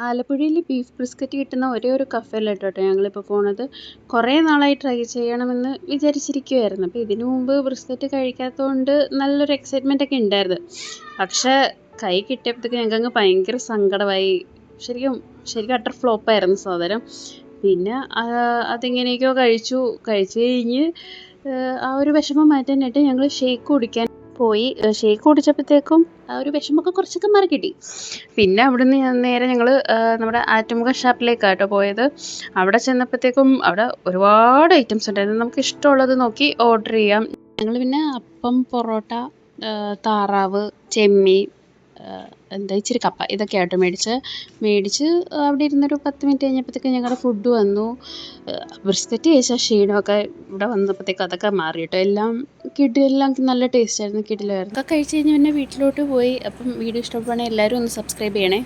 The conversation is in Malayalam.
ആലപ്പുഴയിൽ ബീഫ് ബ്രിസ്ക്കറ്റ് കിട്ടുന്ന ഒരേ ഒരു കഫേയിലാണ് കേട്ടോ ഞങ്ങളിപ്പോൾ പോണത്. കുറേ നാളായി ട്രൈ ചെയ്യണമെന്ന് വിചാരിച്ചിരിക്കുമായിരുന്നു. അപ്പോൾ ഇതിനു മുമ്പ് ബ്രിസ്ക്കറ്റ് കഴിക്കാത്തതുകൊണ്ട് നല്ലൊരു എക്സൈറ്റ്മെൻ്റ് ഒക്കെ ഉണ്ടായിരുന്നു. പക്ഷേ കൈ കിട്ടിയപ്പോഴത്തേക്ക് ഞങ്ങൾക്ക് ഭയങ്കര സങ്കടമായി. ശരിക്കും അട്ടർ ഫ്ലോപ്പായിരുന്നു സാധനം. പിന്നെ അതെങ്ങനെയൊക്കെയോ കഴിച്ചു കഴിഞ്ഞ് ആ ഒരു വിഷമം മാറ്റാനായിട്ട് ഞങ്ങൾ ഷേക്ക് കുടിക്കാൻ പോയി. ഷേക്ക് കുടിച്ചപ്പോഴത്തേക്കും ആ ഒരു വിഷമമൊക്കെ കുറച്ചൊക്കെ മാറി കിട്ടി. പിന്നെ അവിടുന്ന് നേരെ ഞങ്ങൾ നമ്മുടെ ആറ്റുമുഖ ഷാപ്പിലേക്കാണ് കേട്ടോ പോയത്. അവിടെ ചെന്നപ്പോഴത്തേക്കും അവിടെ ഒരുപാട് ഐറ്റംസ് ഉണ്ടായിരുന്നു. നമുക്ക് ഇഷ്ടമുള്ളത് നോക്കി ഓർഡർ ചെയ്യാം. ഞങ്ങൾ പിന്നെ അപ്പം, പൊറോട്ട, താറാവ്, ചെമ്മീൻ, ഇച്ചിരി കപ്പ ഇതൊക്കെ ആയിട്ട് മേടിച്ച് അവിടെ ഇരുന്നൊരു 10 മിനിറ്റ് കഴിഞ്ഞപ്പോഴത്തേക്കും ഞങ്ങളുടെ ഫുഡ് വന്നു. ബ്രിസ്ക്കറ്റ് കഴിച്ച ക്ഷീണമൊക്കെ ഇവിടെ വന്നപ്പോഴത്തേക്കും അതൊക്കെ മാറി കേട്ടോ. എല്ലാം നല്ല ടേസ്റ്റ് ആയിരുന്നു, കിടിലമായിരുന്നു. ഒക്കെ കഴിച്ച് കഴിഞ്ഞ് പിന്നെ വീട്ടിലോട്ട് പോയി. അപ്പം വീഡിയോ ഇഷ്ടപ്പെടുവാണെങ്കിൽ എല്ലാവരും ഒന്ന് സബ്സ്ക്രൈബ് ചെയ്യണേ.